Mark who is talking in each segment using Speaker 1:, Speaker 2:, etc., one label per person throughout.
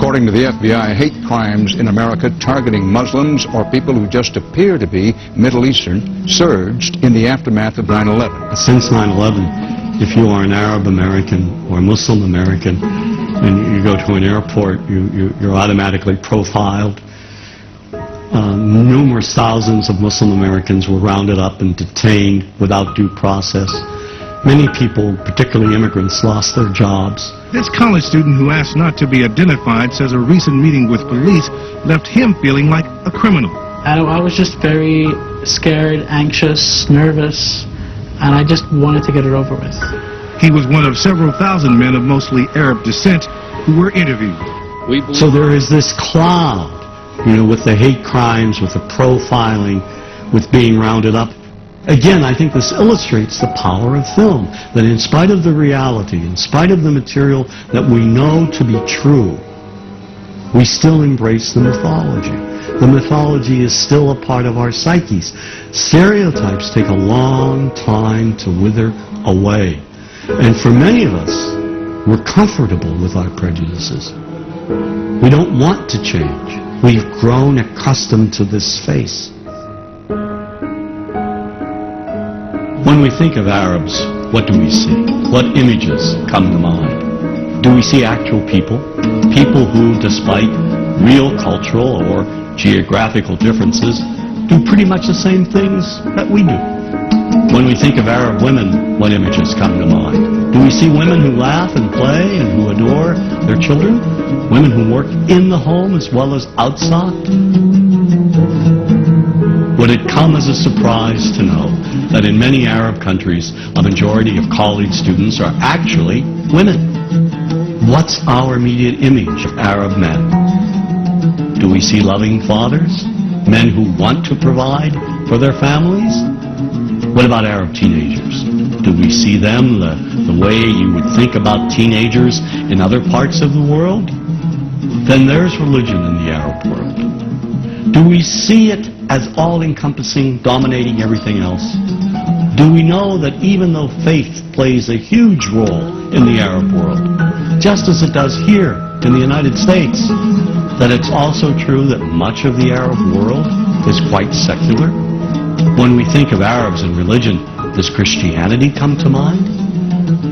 Speaker 1: According to the FBI, hate crimes in America targeting Muslims or people who just appear to be Middle Eastern surged in the aftermath of 9/11.
Speaker 2: Since 9/11, if you are an Arab American or Muslim American and you go to an airport, you're automatically profiled. Numerous thousands of Muslim Americans were rounded up and detained without due process. Many people, particularly immigrants, lost their jobs.
Speaker 3: This college student who asked not to be identified says a recent meeting with police left him feeling like a criminal.
Speaker 4: I was just very scared, anxious, nervous, and I just wanted to get it over with.
Speaker 3: He was one of several thousand men of mostly Arab descent who were interviewed.
Speaker 2: So there is this cloud, with the hate crimes, with the profiling, with being rounded up. Again, I think this illustrates the power of film, that in spite of the reality, in spite of the material that we know to be true, we still embrace the mythology. The mythology is still a part of our psyches. Stereotypes take a long time to wither away. And for many of us, we're comfortable with our prejudices. We don't want to change. We've grown accustomed to this face. When we think of Arabs, what do we see? What images come to mind? Do we see actual people? People who, despite real cultural or geographical differences, do pretty much the same things that we do. When we think of Arab women, what images come to mind? Do we see women who laugh and play and who adore their children? Women who work in the home as well as outside? Would it come as a surprise to know that in many Arab countries, a majority of college students are actually women? What's our immediate image of Arab men? Do we see loving fathers? Men who want to provide for their families? What about Arab teenagers? Do we see them the way you would think about teenagers in other parts of the world? Then there's religion in the Arab world. Do we see it as all-encompassing, dominating everything else? Do we know that even though faith plays a huge role in the Arab world, just as it does here in the United States, that it's also true that much of the Arab world is quite secular? When we think of Arabs and religion, does Christianity come to mind?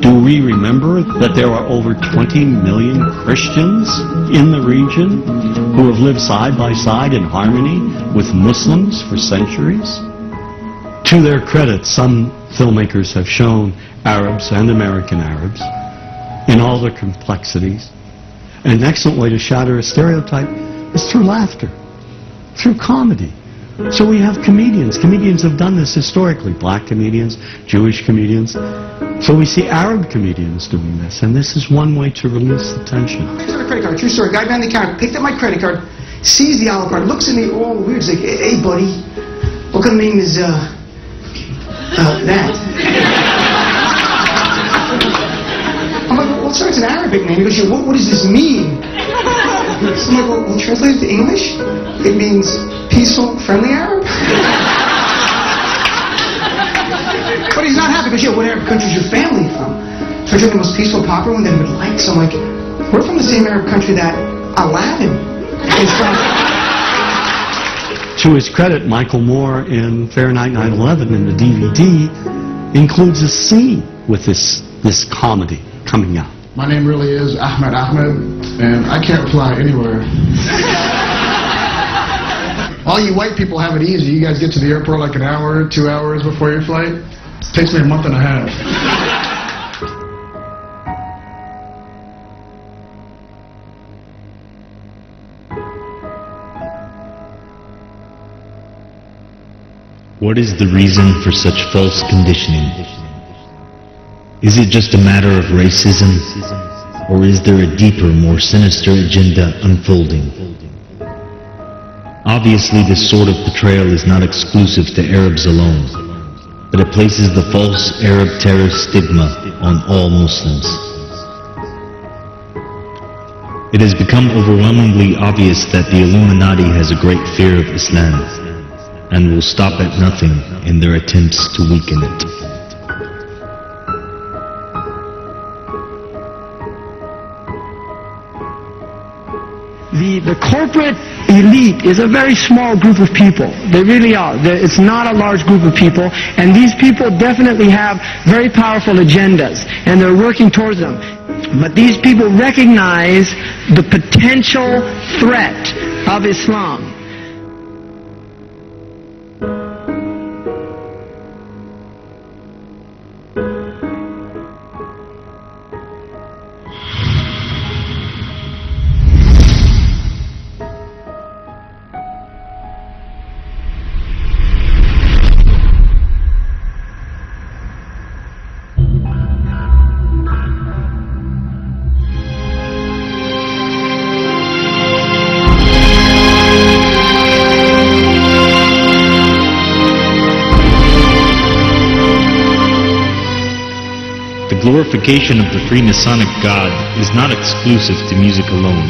Speaker 2: Do we remember that there are over 20 million Christians in the region who have lived side by side in harmony with Muslims for centuries? To their credit, some filmmakers have shown Arabs and American Arabs in all their complexities. And an excellent way to shatter a stereotype is through laughter, through comedy. So we have comedians. Comedians have done this historically. Black comedians, Jewish comedians. So we see Arab comedians doing this, and this is one way to release the tension.
Speaker 5: I got a credit card, true story. Guy behind the counter picked up my credit card, sees the Olive card, looks at me all weird. He's like, "Hey, buddy, what kind of name is that?" I'm like, "Well, sir, it's an Arabic name." He goes, "Yeah, what does this mean?" So I'm like, "Well, translate it to English. It means peaceful, friendly Arab." But he's not happy because, what Arab country is your family from? So I took the most peaceful, popular one that he would like. So I'm like, we're from the same Arab country that Aladdin is from.
Speaker 2: To his credit, Michael Moore in Fahrenheit 9/11 in the DVD includes a scene with this comedy coming out.
Speaker 6: My name really is Ahmed, and I can't fly anywhere. All you white people have it easy. You guys get to the airport like an hour, 2 hours before your flight. Takes me a month and a half.
Speaker 7: What is the reason for such false conditioning? Is it just a matter of racism, or is there a deeper, more sinister agenda unfolding? Obviously, this sort of portrayal is not exclusive to Arabs alone, but it places the false Arab terror stigma on all Muslims. It has become overwhelmingly obvious that the Illuminati has a great fear of Islam, and will stop at nothing in their attempts to weaken it.
Speaker 8: the corporate elite is a very small group of people. They really are. It's not a large group of people, and these people definitely have very powerful agendas, and they're working towards them. But these people recognize the potential threat of Islam.
Speaker 7: The glorification of the Freemasonic God is not exclusive to music alone.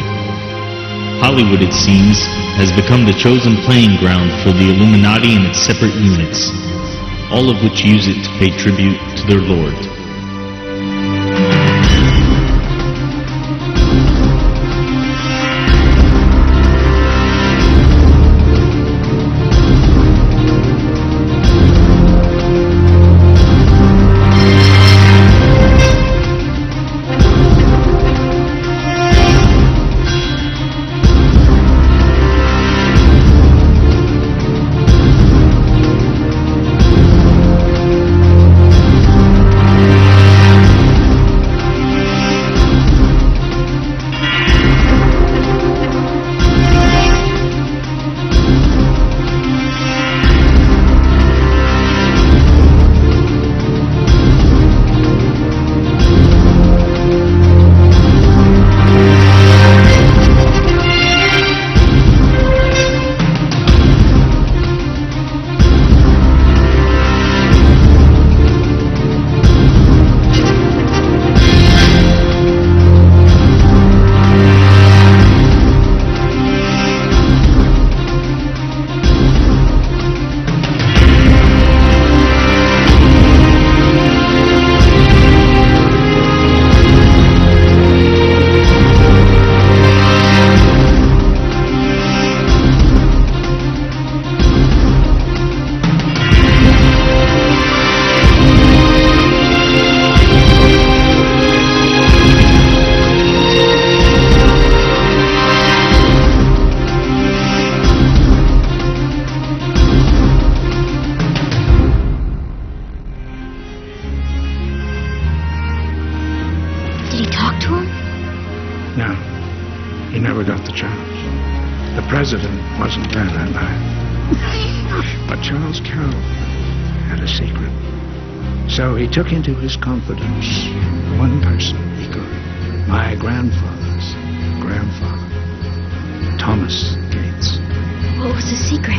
Speaker 7: Hollywood, it seems, has become the chosen playing ground for the Illuminati and its separate units, all of which use it to pay tribute to their Lord.
Speaker 3: No, he never got the chance. The president wasn't there that night. But Charles Carroll had a secret. So he took into his confidence one person he could. My grandfather's grandfather, Thomas Gates.
Speaker 9: What was the secret?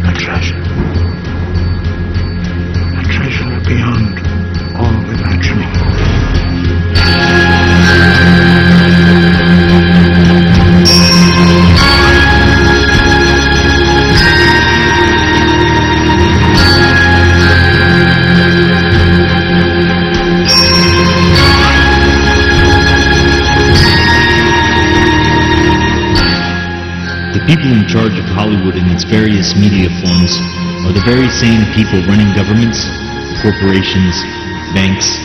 Speaker 3: A treasure. A treasure beyond all imagining.
Speaker 7: The people in charge of Hollywood and its various media forms are the very same people running governments, corporations, banks,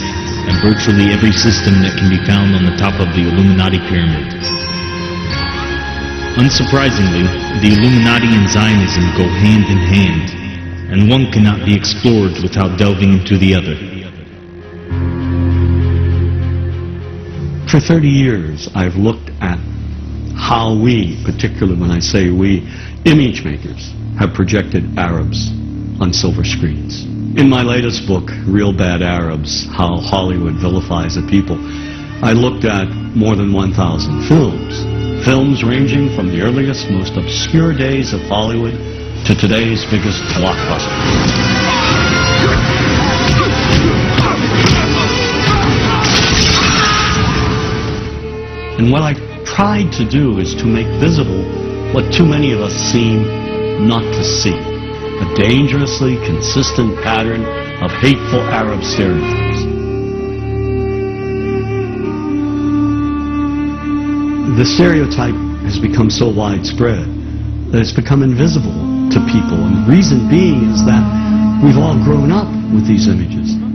Speaker 7: and virtually every system that can be found on the top of the Illuminati pyramid. Unsurprisingly, the Illuminati and Zionism go hand in hand, and one cannot be explored without delving into the other.
Speaker 2: For 30 years, I've looked at how we, particularly when I say we, image makers, have projected Arabs on silver screens. In my latest book, Real Bad Arabs, How Hollywood Vilifies a People, I looked at more than 1,000 films. Films ranging from the earliest, most obscure days of Hollywood to today's biggest blockbuster. And what I tried to do is to make visible what too many of us seem not to see. A dangerously consistent pattern of hateful Arab stereotypes. the stereotype has become so widespread that it's become invisible to people. And the reason being is that we've all grown up with these images.